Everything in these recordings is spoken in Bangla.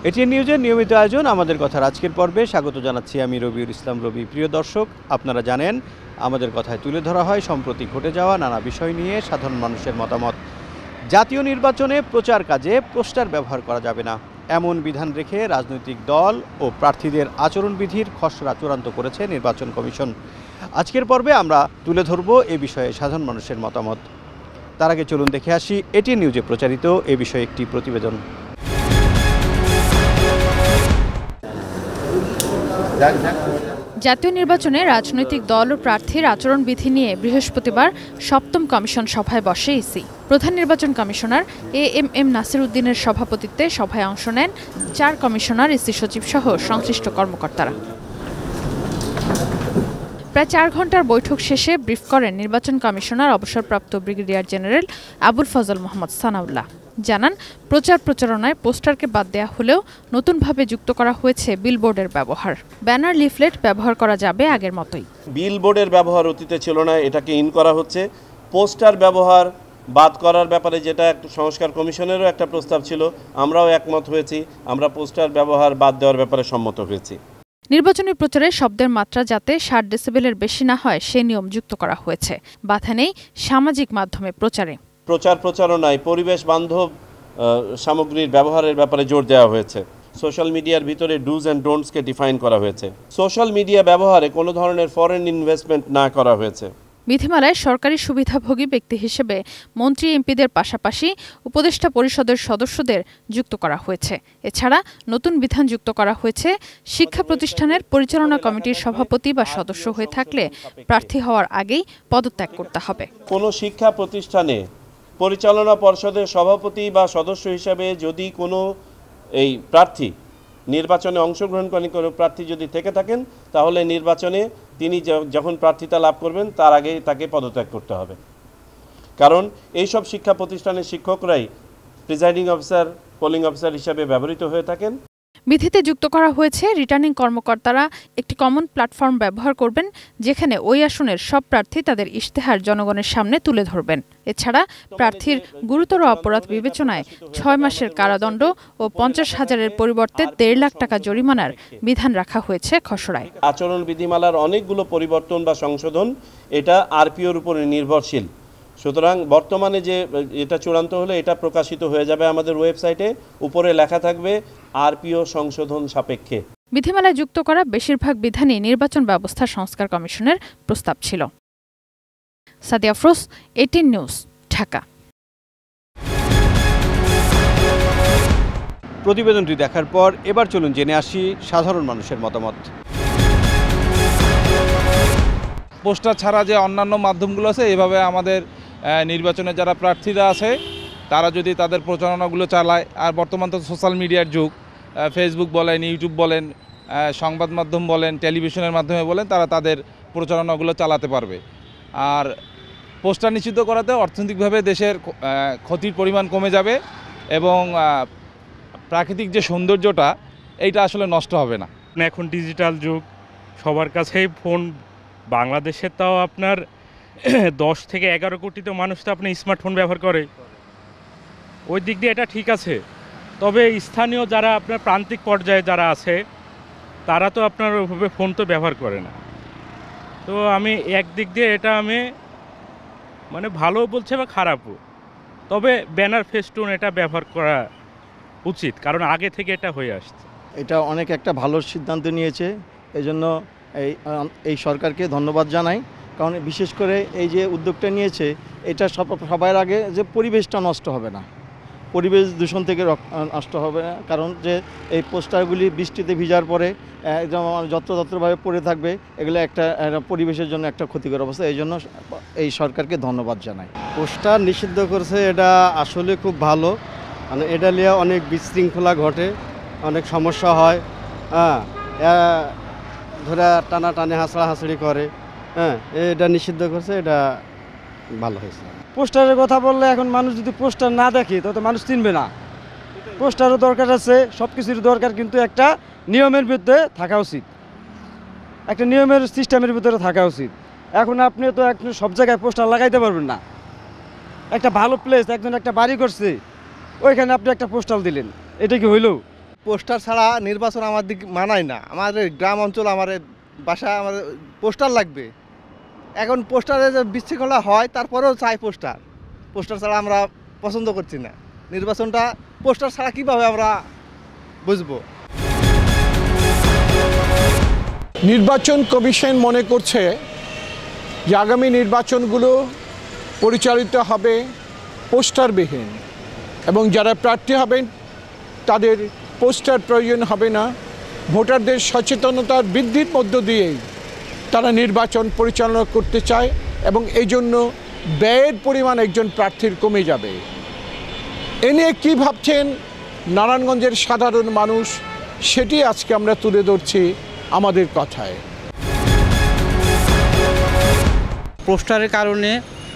এটিএন নিউজের নিয়মিত আয়োজন আমাদের কথার আজকের পর্বে স্বাগত জানাচ্ছি আমি রবিউল ইসলাম রবি। প্রিয় দর্শক, আপনারা জানেন আমাদের কথায় তুলে ধরা হয় সম্প্রতি ঘটে যাওয়া নানা বিষয় নিয়ে সাধারণ মানুষের মতামত। জাতীয় নির্বাচনে প্রচার কাজে পোস্টার ব্যবহার করা যাবে না এমন বিধান রেখে রাজনৈতিক দল ও প্রার্থীদের আচরণবিধির খসড়া চূড়ান্ত করেছে নির্বাচন কমিশন। আজকের পর্বে আমরা তুলে ধরব এ বিষয়ে সাধারণ মানুষের মতামত। তার আগে চলুন দেখে আসি এটিএন নিউজে প্রচারিত এ বিষয়ে একটি প্রতিবেদন। জাতীয় নির্বাচনে রাজনৈতিক দল ও প্রার্থীর আচরণবিধি নিয়ে বৃহস্পতিবার সপ্তম কমিশন সভায় বসে ইসি। প্রধান নির্বাচন কমিশনার এএমএম নাসির উদ্দিনের সভাপতিত্বে সভায় অংশ নেন 4 কমিশনার, ইসি সচিব সহ সংশ্লিষ্ট কর্মকর্তারা। প্রায় 4 ঘন্টার বৈঠক শেষে ব্রিফ করেন নির্বাচন কমিশনার অবসরপ্রাপ্ত ব্রিগেডিয়ার জেনারেল আবুল ফজল মোহাম্মদ সানাউল্লাহ। জানান, প্রচারণায় পোস্টারকে বাদ দেওয়া হলেও নতুনভাবে যুক্ত করা হয়েছে বিলবোর্ডের ব্যবহার। ব্যানার, লিফলেট ব্যবহার করা যাবে আগের মতোই। বিলবোর্ডের ব্যবহার অতীতে ছিল না, এটাকে ইন করা হচ্ছে। পোস্টার ব্যবহার বাদ করার ব্যাপারে যেটা একটা সংস্কার কমিশনেরও একটা প্রস্তাব ছিল, আমরাও একমত হয়েছি। আমরা পোস্টার ব্যবহার বাদ দেওয়ার ব্যাপারে সম্মত হয়েছি। নির্বাচনী প্রচারে শব্দের মাত্রা যাতে 60 ডেসিবেলের বেশি না হয় সে নিয়ম যুক্ত করা হয়েছে। বাধা নেই সামাজিক মাধ্যমে প্রচারে। প্রচারণায় পরিবেশ বান্ধব সামগ্রীর ব্যবহারের ব্যাপারে জোর দেওয়া হয়েছে। সোশ্যাল মিডিয়ার ভিতরে ডুজ অ্যান্ড ডোন্টসকে ডিফাইন করা হয়েছে। সোশ্যাল মিডিয়া ব্যবহারে কোনো ধরনের ফরেন ইনভেস্টমেন্ট না করা হয়েছে। বিধিমালায় সরকারি সুবিধাভোগী ব্যক্তি হিসেবে মন্ত্রী, এমপিদের পাশাপাশি উপদেষ্টা পরিষদের সদস্যদের যুক্ত করা হয়েছে। এছাড়া নতুন বিধান যুক্ত করা হয়েছে, শিক্ষা প্রতিষ্ঠানের পরিচালনা কমিটির সভাপতি বা সদস্য হয়ে থাকলে প্রার্থী হওয়ার আগেই পদত্যাগ করতে হবে। কোনো শিক্ষা প্রতিষ্ঠানে পরিচালনা পর্ষদের সভাপতি বা সদস্য হিসাবে যদি কোনো এই প্রার্থী নির্বাচনে অংশগ্রহণ করেন, কোনো প্রার্থী যদি থেকে থাকেন, তাহলে নির্বাচনে তিনি যখন প্রার্থিতা লাভ করবেন তার আগে তাকে পদত্যাগ করতে হবে। কারণ এইসব শিক্ষা প্রতিষ্ঠানের শিক্ষকরাই প্রিজাইডিং অফিসার, পোলিং অফিসার হিসাবে ব্যবহৃত হয়ে থাকেন। বিধিতে যুক্ত করা হয়েছে, রিটার্নিং কর্মকর্তারা একটি কমন প্ল্যাটফর্ম ব্যবহার করবেন, যেখানে ওই আসনের সব প্রার্থী তাদের ইশতেহার জনগণের সামনে তুলে ধরবেন। এছাড়া প্রার্থীর গুরুতর অপরাধ বিবেচনায় 6 মাসের কারাদণ্ড ও 50,000-এর পরিবর্তে 1.5 লাখ টাকা জরিমানার বিধান রাখা হয়েছে খসড়ায়। আচরণ বিধিমালার অনেকগুলো পরিবর্তন বা সংশোধন এটা আরপিওর উপরে নির্ভরশীল। সুতরাং বর্তমানে যে এটা চূড়ান্ত হলে এটা প্রকাশিত হয়ে যাবে আমাদের ওয়েবসাইটে, উপরে লেখা থাকবে আরপিও সংশোধন সাপেক্ষে। বিধিমালায় যুক্ত করা বেশিরভাগ বিধানই নির্বাচন ব্যবস্থা সংস্কার কমিশনের প্রস্তাব ছিল। Sadia Afroz, ATN news, Dhaka. প্রতিবেদনটি দেখার পর এবার চলুন জেনে আসি সাধারণ মানুষের মতামত। পোস্টার ছাড়া যে অন্যান্য মাধ্যমগুলো আছে, এভাবে আমাদের নির্বাচনে যারা প্রার্থীরা আছে তারা যদি তাদের প্রচারণাগুলো চালায়, আর বর্তমান তো সোশ্যাল মিডিয়ার যুগ, ফেসবুক বলেন, ইউটিউব বলেন, সংবাদ মাধ্যম বলেন, টেলিভিশনের মাধ্যমে বলেন, তারা তাদের প্রচারণাগুলো চালাতে পারবে। আর পোস্টার নিষিদ্ধ করাতে অর্থনৈতিকভাবে দেশের ক্ষতির পরিমাণ কমে যাবে এবং প্রাকৃতিক যে সৌন্দর্যটা এইটা আসলে নষ্ট হবে না। এখন ডিজিটাল যুগ, সবার কাছেই ফোন। বাংলাদেশে তাও আপনার 10 থেকে 11 কোটি তো মানুষ তো আপনি স্মার্টফোন ব্যবহার করে, ওই দিক দিয়ে এটা ঠিক আছে। তবে স্থানীয় যারা আপনার প্রান্তিক পর্যায়ে যারা আছে তারা তো আপনার ওইভাবে ফোন তো ব্যবহার করে না। তো আমি একদিক দিয়ে এটা আমি মানে ভালো বলছে বা খারাপও, তবে ব্যানার, ফেস্টুন এটা ব্যবহার করা উচিত, কারণ আগে থেকে এটা হয়ে আসছে। এটা অনেক একটা ভালো সিদ্ধান্ত নিয়েছে, এজন্য এই সরকারকে ধন্যবাদ জানাই। কারণ বিশেষ করে এই যে উদ্যোগটা নিয়েছে, এটা সবার আগে যে পরিবেশটা নষ্ট হবে না, পরিবেশ দূষণ থেকে নষ্ট হবে না। কারণ যে এই পোস্টারগুলি বৃষ্টিতে ভিজার পরে যত্রতত্রভাবে পড়ে থাকবে, এগুলো একটা পরিবেশের জন্য একটা ক্ষতিকর অবস্থা। এই জন্য এই সরকারকে ধন্যবাদ জানাই। পোস্টার নিষিদ্ধ করছে, এটা আসলে খুব ভালো। মানে এটা নিয়ে অনেক বিশৃঙ্খলা ঘটে, অনেক সমস্যা হয়। ধরে টানাটানি হাসড়াহাসড়ি করে। এটা নিষিদ্ধ করছে, এটা ভালো হয়েছে। পোস্টারের কথা বললে এখন মানুষ যদি পোস্টার না দেখে তত মানুষ চিনবে না। পোস্টারও দরকার আছে, সব কিছুর দরকার, কিন্তু একটা নিয়মের ভিতরে থাকা উচিত, একটা নিয়মের সিস্টেমের ভিতরে থাকা উচিত। এখন আপনি তো এখন সব জায়গায় পোস্টার লাগাইতে পারবেন না। একটা ভালো প্লেস, একজন একটা বাড়ি করছে, ওইখানে আপনি একটা পোস্টার দিলেন, এটা কি হইল? পোস্টার ছাড়া নির্বাচন আমার দিক মানায় না। আমাদের গ্রাম অঞ্চল, আমার বাসা, আমার পোস্টার লাগবে। এখন পোস্টারে যে বিশৃঙ্খলা হয় তারপরেও চাই পোস্টার ছাড়া আমরা পছন্দ করছি না। নির্বাচনটা পোস্টার ছাড়া কীভাবে আমরা বুঝবো? নির্বাচন কমিশন মনে করছে যে আগামী নির্বাচনগুলো পরিচালিত হবে পোস্টারবিহীন এবং যারা প্রার্থী হবেন তাদের পোস্টার প্রয়োজন হবে না। ভোটারদের সচেতনতার বৃদ্ধির মধ্য দিয়েই তারা নির্বাচন পরিচালনা করতে চায় এবং এই জন্য ব্যয়ের পরিমাণ একজন প্রার্থীর কমে যাবে। এ নিয়ে কী ভাবছেন নারায়ণগঞ্জের সাধারণ মানুষ, সেটি আজকে আমরা তুলে ধরছি আমাদের কথায়। পোস্টারের কারণে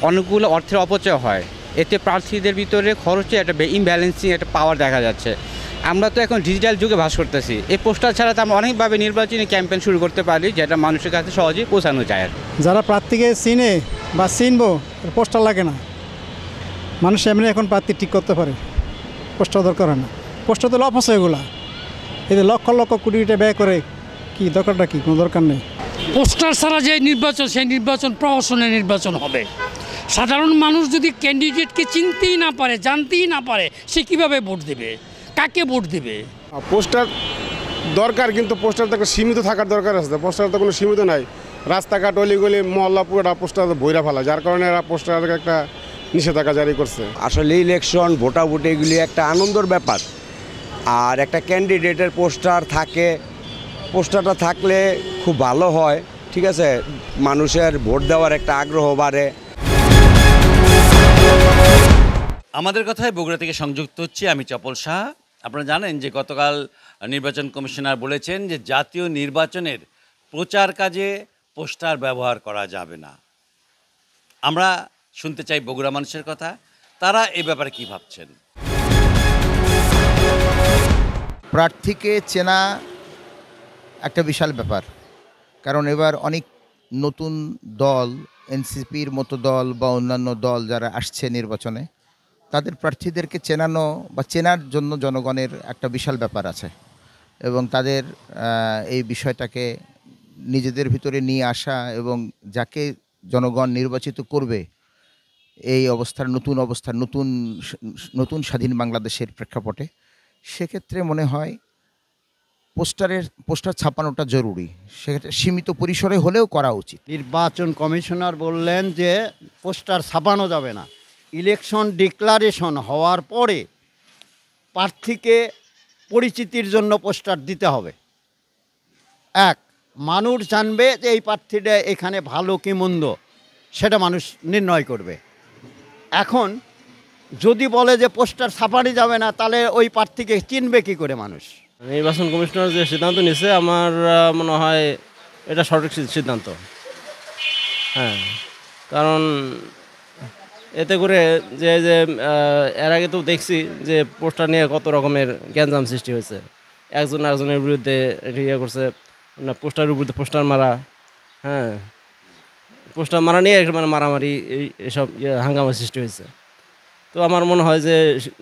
অনেকগুলো অর্থের অপচয় হয়, এতে প্রার্থীদের ভিতরে খরচে একটা ইমব্যালেন্সিং একটা পাওয়ার দেখা যাচ্ছে। আমরা তো এখন ডিজিটাল যুগে বাস করতেছি, এই পোস্টার ছাড়া তো আমরা অনেকভাবে নির্বাচনী ক্যাম্পেইন শুরু করতে পারি, যেটা মানুষের কাছে সহজেই পৌঁছানো যায়। যারা প্রার্থীকে চিনে বা চিনবো পোস্টার লাগে না, মানুষ এমনি এখন প্রার্থী ঠিক করতে পারে, পোস্টার দরকার হয় না। পোস্টার তো অপচয়গুলা, এতে লক্ষ লক্ষ কোটি টাকা ব্যয় করে কি দরকারটা, কি কোনো দরকার নেই। পোস্টার ছাড়া যে নির্বাচন, সেই নির্বাচন প্রহসনের নির্বাচন হবে। সাধারণ মানুষ যদি ক্যান্ডিডেটকে চিনতেই না পারে, জানতেই না পারে, সে কীভাবে ভোট দেবে, কাকে ভোট দেবে? পোস্টার দরকার, কিন্তু পোস্টার তো একটা সীমিত থাকার দরকার আছে। পোস্টার তো কোনো সীমিত নাই, রাস্তাঘাট অলিগলি মহল্লা পুরোটা পোস্টার বইরা ফেলা, যার কারণে এরা পোস্টার একটা নিষেধাজ্ঞা জারি করছে। আসলে ইলেকশন ভোটাভুটি এগুলি একটা আনন্দের ব্যাপার, আর একটা ক্যান্ডিডেটের পোস্টার থাকে, পোস্টারটা থাকলে খুব ভালো হয়, ঠিক আছে, মানুষের ভোট দেওয়ার একটা আগ্রহ বাড়ে। আমাদের কথায় বগুড়া থেকে সংযুক্ত হচ্ছি আমি চপল শাহ। আপনারা জানেন যে গতকাল নির্বাচন কমিশনার বলেছেন যে জাতীয় নির্বাচনের প্রচার কাজে পোস্টার ব্যবহার করা যাবে না। আমরা শুনতে চাই বগুড়া মানুষের কথা, তারা এই ব্যাপারে কি ভাবছেন। প্রার্থীকে চেনা একটা বিশাল ব্যাপার, কারণ এবার অনেক নতুন দল, এনসিপির মতো দল বা অন্যান্য দল যারা আসছে নির্বাচনে, তাদের প্রার্থীদেরকে চেনানো বা চেনার জন্য জনগণের একটা বিশাল ব্যাপার আছে এবং তাদের এই বিষয়টাকে নিজেদের ভিতরে নিয়ে আসা এবং যাকে জনগণ নির্বাচিত করবে এই নতুন স্বাধীন বাংলাদেশের প্রেক্ষাপটে, সেক্ষেত্রে মনে হয় পোস্টার ছাপানোটা জরুরি, সেক্ষেত্রে সীমিত পরিসরে হলেও করা উচিত। নির্বাচন কমিশনার বললেন যে পোস্টার ছাপানো যাবে না। ইলেকশন ডিক্লারেশন হওয়ার পরে প্রার্থীকে পরিচিতির জন্য পোস্টার দিতে হবে। মানুষ জানবে যে এই প্রার্থীটা এখানে ভালো কি মন্দ, সেটা মানুষ নির্ণয় করবে। এখন যদি বলে যে পোস্টার ছাপানো যাবে না, তাহলে ওই প্রার্থীকে চিনবে কি করে মানুষ? নির্বাচন কমিশনার যে সিদ্ধান্ত নিয়েছে, আমার মনে হয় এটা সঠিক সিদ্ধান্ত। হ্যাঁ, কারণ এতে করে যে এর আগে তো দেখছি যে পোস্টার নিয়ে কত রকমের গ্যাঞ্জাম সৃষ্টি হয়েছে, একজন আরেকজনের বিরুদ্ধে ইয়ে করছে, পোস্টারের বিরুদ্ধে পোস্টার মারা, হ্যাঁ, পোস্টার মারা নিয়ে মানে মারামারি, এইসব হাঙ্গামা সৃষ্টি হয়েছে। তো আমার মনে হয় যে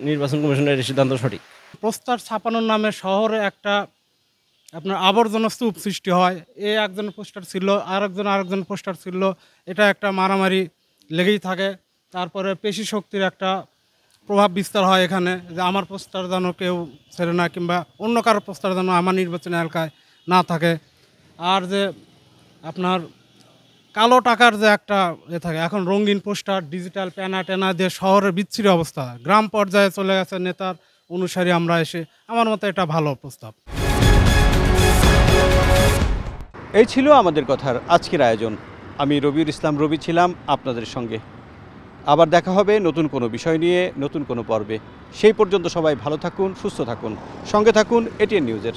নির্বাচন কমিশনের সিদ্ধান্ত সঠিক। পোস্টার ছাপানোর নামে শহরে একটা আপনার আবর্জনা স্তূপ সৃষ্টি হয়। একজন পোস্টার ছিল, আরেকজন পোস্টার ছিল, এটা একটা মারামারি লেগেই থাকে। তারপরে পেশি শক্তির একটা প্রভাব বিস্তার হয় এখানে, যে আমার পোস্টার যেন কেউ ছেড়ে না, কিংবা অন্য কারো পোস্টার যেন আমার নির্বাচনী এলাকায় না থাকে। আর যে আপনার কালো টাকার যে একটা থাকে, এখন রঙিন পোস্টার, ডিজিটাল প্যানা ট্যানা দিয়ে শহরের বিচ্ছিরি অবস্থা, গ্রাম পর্যায়ে চলে গেছে নেতার অনুসারী আমরা এসে। আমার মতে এটা ভালো প্রস্তাব। এই ছিল আমাদের কথার আজকের আয়োজন। আমি রবিউল ইসলাম রবি ছিলাম আপনাদের সঙ্গে। আবার দেখা হবে নতুন কোনো বিষয় নিয়ে, নতুন কোনো পর্বে। সেই পর্যন্ত সবাই ভালো থাকুন, সুস্থ থাকুন, সঙ্গে থাকুন এটিএন নিউজের।